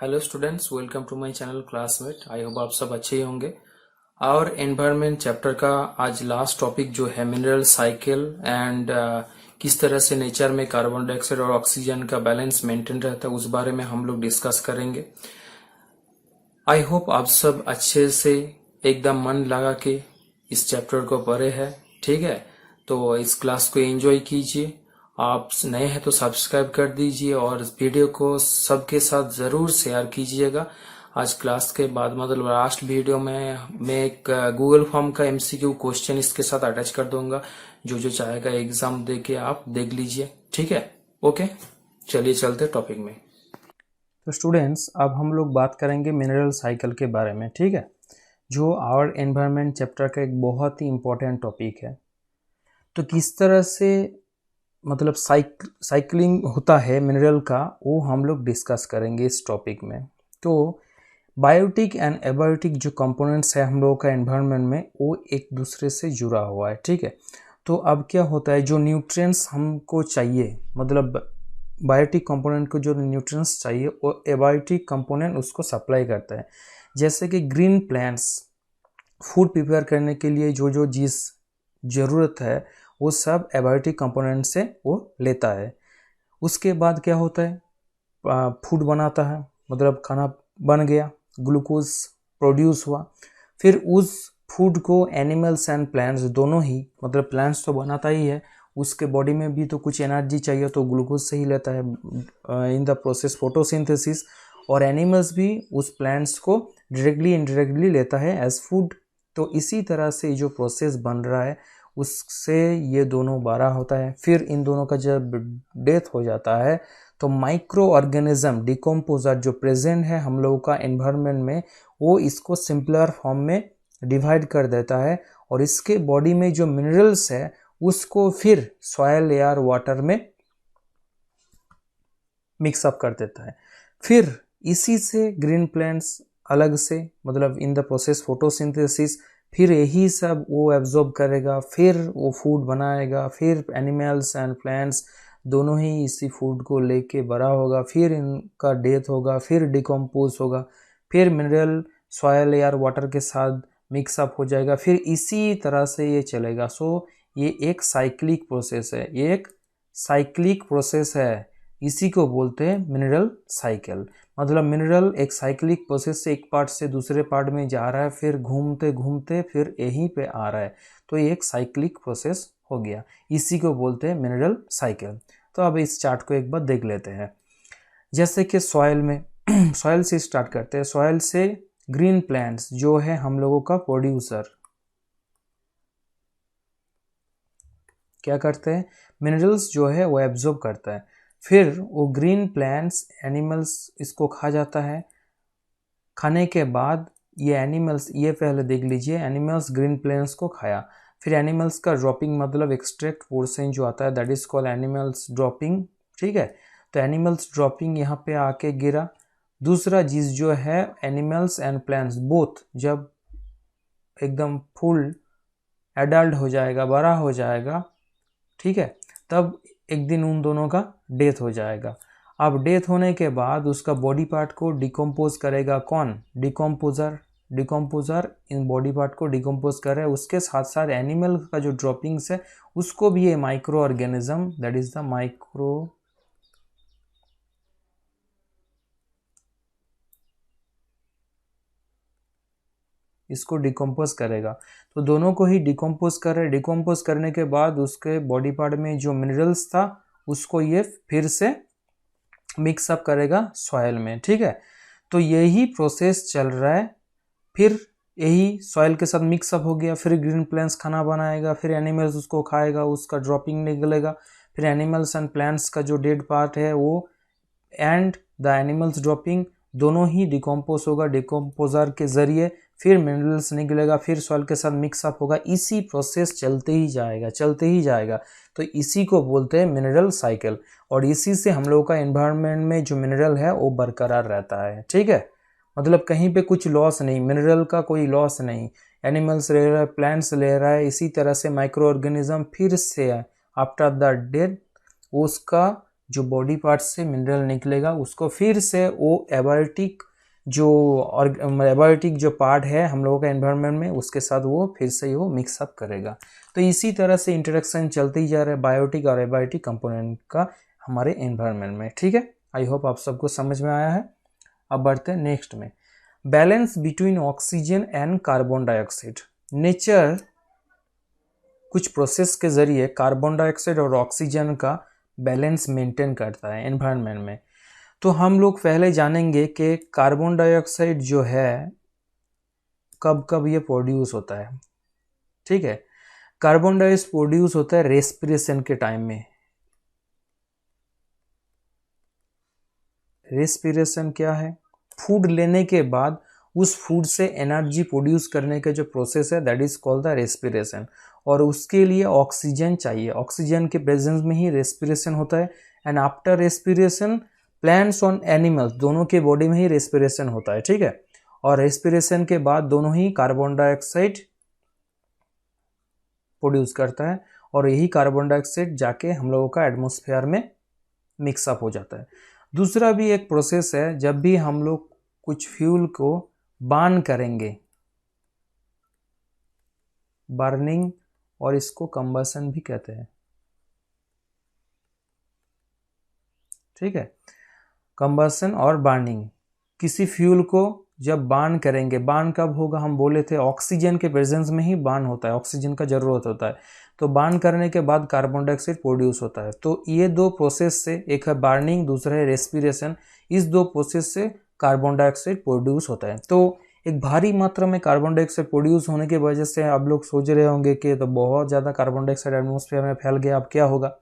Hello students, welcome to my channel classmate. I hope आप सब अच्छे ही होंगे। और एनवायरनमेंट चैप्टर का आज लास्ट टॉपिक जो है मिनरल साइकिल एंड किस तरह से नेचर में कार्बन डाइऑक्साइड और ऑक्सीजन का बैलेंस मेंटेन रहता है, उस बारे में हम लोग डिस्कस करेंगे। आई होप आप सब अच्छे से एकदम मन लगा के इस चैप्टर को पढ़े हैं। ठीक है, तो इस क्लास को एंजॉय कीजिए। आप नए हैं तो सब्सक्राइब कर दीजिए और वीडियो को सबके साथ जरूर शेयर कीजिएगा। आज क्लास के बाद मतलब लास्ट वीडियो में मैं एक गूगल फॉर्म का एमसीक्यू क्वेश्चन इसके साथ अटैच कर दूंगा। जो चाहेगा एग्जाम दे के आप देख लीजिए। ठीक है, ओके, चलिए चलते टॉपिक में। तो स्टूडेंट्स, अब हम लोग बात करेंगे मिनरल साइकिल के बारे में। ठीक है, जो आवर एनवायरनमेंट चैप्टर का एक बहुत ही इम्पोर्टेंट टॉपिक है। तो किस तरह से मतलब साइकिलिंग होता है मिनरल का, वो हम लोग डिस्कस करेंगे इस टॉपिक में। तो बायोटिक एंड एबायोटिक जो कंपोनेंट्स है हम लोगों का एनवायरनमेंट में, वो एक दूसरे से जुड़ा हुआ है। ठीक है, तो अब क्या होता है, जो न्यूट्रिएंट्स हमको चाहिए, मतलब बायोटिक कंपोनेंट को जो न्यूट्रिएंट्स चाहिए वो एबायोटिक कंपोनेंट उसको सप्लाई करता है। जैसे कि ग्रीन प्लांट्स फूड प्रिपेयर करने के लिए जो चीज़ ज़रूरत है वो सब एबायोटिक कंपोनेंट से वो लेता है। उसके बाद क्या होता है, फूड बनाता है, मतलब खाना बन गया, ग्लूकोज प्रोड्यूस हुआ, फिर उस फूड को एनिमल्स एंड प्लांट्स दोनों ही, मतलब प्लांट्स तो बनाता ही है, उसके बॉडी में भी तो कुछ एनर्जी चाहिए तो ग्लूकोज से ही लेता है इन द प्रोसेस फोटोसिंथेसिस। और एनिमल्स भी उस प्लांट्स को डायरेक्टली इनडायरेक्टली लेता है एज फूड। तो इसी तरह से जो प्रोसेस बन रहा है उससे ये दोनों बड़ा होता है। फिर इन दोनों का जब डेथ हो जाता है तो माइक्रो ऑर्गेनिज्म डिकम्पोजर जो प्रेजेंट है हम लोगों का एनवायरनमेंट में, वो इसको सिंपलर फॉर्म में डिवाइड कर देता है और इसके बॉडी में जो मिनरल्स है उसको फिर सॉयल एयर वाटर में मिक्सअप कर देता है। फिर इसी से ग्रीन प्लांट्स अलग से, मतलब इन द प्रोसेस फोटोसिंथेसिस, फिर यही सब वो एब्जॉर्ब करेगा, फिर वो फूड बनाएगा, फिर एनिमल्स एंड प्लांट्स दोनों ही इसी फूड को लेके बड़ा होगा, फिर इनका डेथ होगा, फिर डिकम्पोज होगा, फिर मिनरल सॉयल एयर वाटर के साथ मिक्सअप हो जाएगा, फिर इसी तरह से ये चलेगा। सो ये एक साइक्लिक प्रोसेस है, ये एक साइक्लिक प्रोसेस है, इसी को बोलते हैं मिनरल साइकिल। मतलब मिनरल एक साइक्लिक प्रोसेस से एक पार्ट से दूसरे पार्ट में जा रहा है, फिर घूमते घूमते फिर यहीं पे आ रहा है, तो ये एक साइक्लिक प्रोसेस हो गया, इसी को बोलते हैं मिनरल साइकिल। तो अब इस चार्ट को एक बार देख लेते हैं। जैसे कि सॉइल में सॉइल से स्टार्ट करते हैं। सॉइल से ग्रीन प्लांट्स जो है हम लोगों का प्रोड्यूसर क्या करते हैं, मिनरल्स जो है वो एब्जॉर्ब करता है, फिर वो ग्रीन प्लांट्स एनिमल्स इसको खा जाता है। खाने के बाद ये एनिमल्स, ये पहले देख लीजिए, एनिमल्स ग्रीन प्लांट्स को खाया, फिर एनिमल्स का ड्रॉपिंग मतलब एक्सट्रैक्ट पोर्शन जो आता है that is called animals dropping. ठीक है, तो एनिमल्स ड्रॉपिंग यहाँ पे आके गिरा। दूसरा चीज जो है, एनिमल्स एंड प्लांट्स बोथ जब एकदम फुल एडल्ट हो जाएगा, बड़ा हो जाएगा, ठीक है, तब एक दिन उन दोनों का डेथ हो जाएगा। अब डेथ होने के बाद उसका बॉडी पार्ट को डिकम्पोज करेगा कौन, decomposer. Decomposer in body part को डिकम्पोज करे, उसके साथ साथ एनिमल का जो ड्रॉपिंग्स है उसको भी ये micro organism that is the micro इसको डिकम्पोज करेगा। तो दोनों को ही डिकम्पोज करे, डिकम्पोज करने के बाद उसके बॉडी पार्ट में जो मिनरल्स था उसको ये फिर से मिक्सअप करेगा सॉइल में। ठीक है, तो यही प्रोसेस चल रहा है। फिर यही सॉइल के साथ मिक्सअप हो गया, फिर ग्रीन प्लांट्स खाना बनाएगा, फिर एनिमल्स उसको खाएगा, उसका ड्रॉपिंग निकलेगा, फिर एनिमल्स एंड प्लांट्स का जो डेड पार्ट है वो एंड द एनिमल्स ड्रॉपिंग दोनों ही डिकम्पोज होगा डिकम्पोजर के जरिए, फिर मिनरल्स निकलेगा, फिर सॉइल के साथ मिक्सअप होगा, इसी प्रोसेस चलते ही जाएगा, चलते ही जाएगा। तो इसी को बोलते हैं मिनरल साइकिल, और इसी से हम लोगों का एनवायरनमेंट में जो मिनरल है वो बरकरार रहता है। ठीक है, मतलब कहीं पे कुछ लॉस नहीं, मिनरल का कोई लॉस नहीं, एनिमल्स ले रहा है, प्लांट्स ले रहा है, इसी तरह से माइक्रो ऑर्गेनिज्म फिर से आफ्टर द डेथ उसका जो बॉडी पार्ट से मिनरल निकलेगा उसको फिर से वो एबायोटिक जो पार्ट है हम लोगों का एनवायरनमेंट में, उसके साथ वो फिर से वो मिक्सअप करेगा। तो इसी तरह से इंटरेक्शन चलते ही जा रहा है बायोटिक और एबायोटिक कंपोनेंट का हमारे एनवायरनमेंट में। ठीक है, आई होप आप सबको समझ में आया है। अब बढ़ते हैं नेक्स्ट में, balance between oxygen and carbon dioxide. Nature कुछ प्रोसेस के जरिए कार्बन डाइऑक्साइड और ऑक्सीजन का बैलेंस मेंटेन करता है एनवायरनमेंट में। तो हम लोग पहले जानेंगे कि कार्बन डाइऑक्साइड जो है कब कब ये प्रोड्यूस होता है। ठीक है, कार्बन डाइऑक्साइड प्रोड्यूस होता है रेस्पिरेशन के टाइम में। रेस्पिरेशन क्या है? फूड लेने के बाद उस फूड से एनर्जी प्रोड्यूस करने का जो प्रोसेस है that is called the respiration. और उसके लिए ऑक्सीजन चाहिए, ऑक्सीजन के प्रेजेंस में ही रेस्पिरेशन होता है। एंड आफ्टर रेस्पिरेशन प्लांट्स और एनिमल्स दोनों के बॉडी में ही रेस्पिरेशन होता है। ठीक है, और रेस्पिरेशन के बाद दोनों ही कार्बन डाइऑक्साइड प्रोड्यूस करता है और यही कार्बन डाइऑक्साइड जाके हम लोगों का एटमॉस्फेयर में मिक्सअप हो जाता है। दूसरा भी एक प्रोसेस है, जब भी हम लोग कुछ फ्यूल को बर्न करेंगे, बर्निंग, और इसको कंबसन भी कहते हैं। ठीक है, कंबसन और बर्निंग, किसी फ्यूल को जब बर्न करेंगे, बर्न कब होगा? हम बोले थे ऑक्सीजन के प्रेजेंस में ही बर्न होता है, ऑक्सीजन का जरूरत होता है। तो बर्न करने के बाद कार्बन डाइऑक्साइड प्रोड्यूस होता है। तो ये दो प्रोसेस से, एक है बर्निंग, दूसरा है रेस्पिरेशन, इस दो प्रोसेस से कार्बन डाइऑक्साइड प्रोड्यूस होता है। तो एक भारी मात्रा में कार्बन डाइऑक्साइड प्रोड्यूस होने की वजह से आप लोग सोच रहे होंगे कि तो बहुत ज़्यादा कार्बन डाइऑक्साइड एटमॉस्फेयर में फैल गया, अब क्या होगा?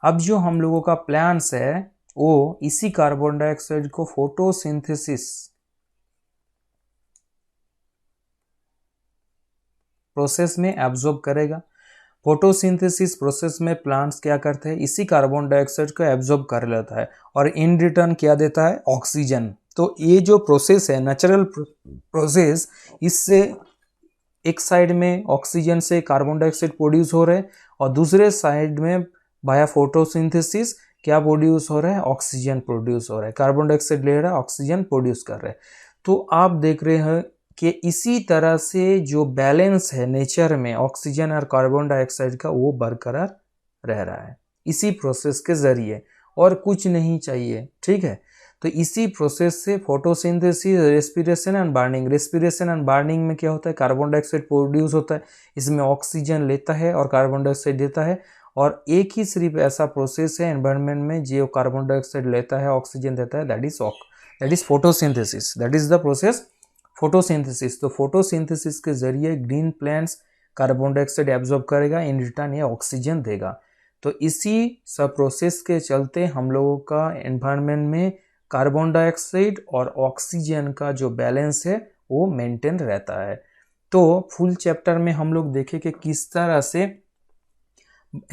अब जो हम लोगों का प्लांट्स है वो इसी कार्बन डाइऑक्साइड को फोटोसिंथेसिस प्रोसेस में एब्जॉर्ब करेगा। फोटोसिंथेसिस प्रोसेस में प्लांट्स क्या करते हैं? इसी कार्बन डाइऑक्साइड को एब्जॉर्ब कर लेता है और इन रिटर्न क्या देता है? ऑक्सीजन। तो ये जो प्रोसेस है नेचुरल प्रोसेस, इससे एक साइड में ऑक्सीजन से कार्बन डाइऑक्साइड प्रोड्यूस हो रहे हैं और दूसरे साइड में बाया फोटोसिंथेसिस क्या प्रोड्यूस हो रहा है? ऑक्सीजन प्रोड्यूस हो रहा है। कार्बन डाइऑक्साइड ले रहा है, ऑक्सीजन प्रोड्यूस कर रहा है। तो आप देख रहे हैं कि इसी तरह से जो बैलेंस है नेचर में ऑक्सीजन और कार्बन डाइऑक्साइड का, वो बरकरार रह रहा है इसी प्रोसेस के जरिए, और कुछ नहीं चाहिए। ठीक है, तो इसी प्रोसेस से photosynthesis, respiration and burning, respiration and burning में क्या होता है? कार्बन डाइऑक्साइड प्रोड्यूस होता है, इसमें ऑक्सीजन लेता है और कार्बन डाइऑक्साइड देता है। और एक ही सिर्फ ऐसा प्रोसेस है एनवायरनमेंट में जो कार्बन डाइऑक्साइड लेता है, ऑक्सीजन देता है, that is photosynthesis, that is the process photosynthesis. तो फोटोसिंथेसिस के जरिए green plants carbon dioxide absorb करेगा, इन रिटर्न ये ऑक्सीजन देगा। तो इसी सब प्रोसेस के चलते हम लोगों का एनवायरनमेंट में कार्बन डाइऑक्साइड और ऑक्सीजन का जो बैलेंस है वो मेंटेन रहता है। तो फुल चैप्टर में हम लोग देखें कि किस तरह से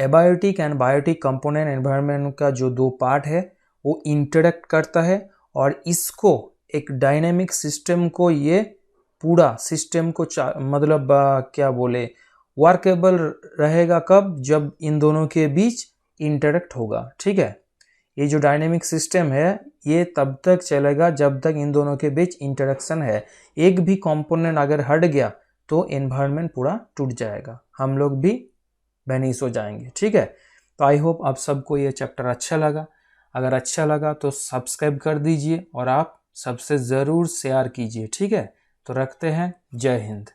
abiotic and biotic component environment का जो दो पार्ट है वो इंटरेक्ट करता है और इसको एक डायनेमिक सिस्टम को, ये पूरा सिस्टम को मतलब क्या बोले, वर्केबल रहेगा कब? जब इन दोनों के बीच इंटरेक्ट होगा। ठीक है, ये जो डायनेमिक सिस्टम है ये तब तक चलेगा जब तक इन दोनों के बीच इंटरेक्शन है। एक भी कंपोनेंट अगर हट गया तो एनवायरनमेंट पूरा टूट जाएगा, हम लोग भी बेनिस हो जाएंगे। ठीक है, तो आई होप आप सबको ये चैप्टर अच्छा लगा। अगर अच्छा लगा तो सब्सक्राइब कर दीजिए और आप सबसे ज़रूर शेयर कीजिए। ठीक है, तो रखते हैं, जय हिंद।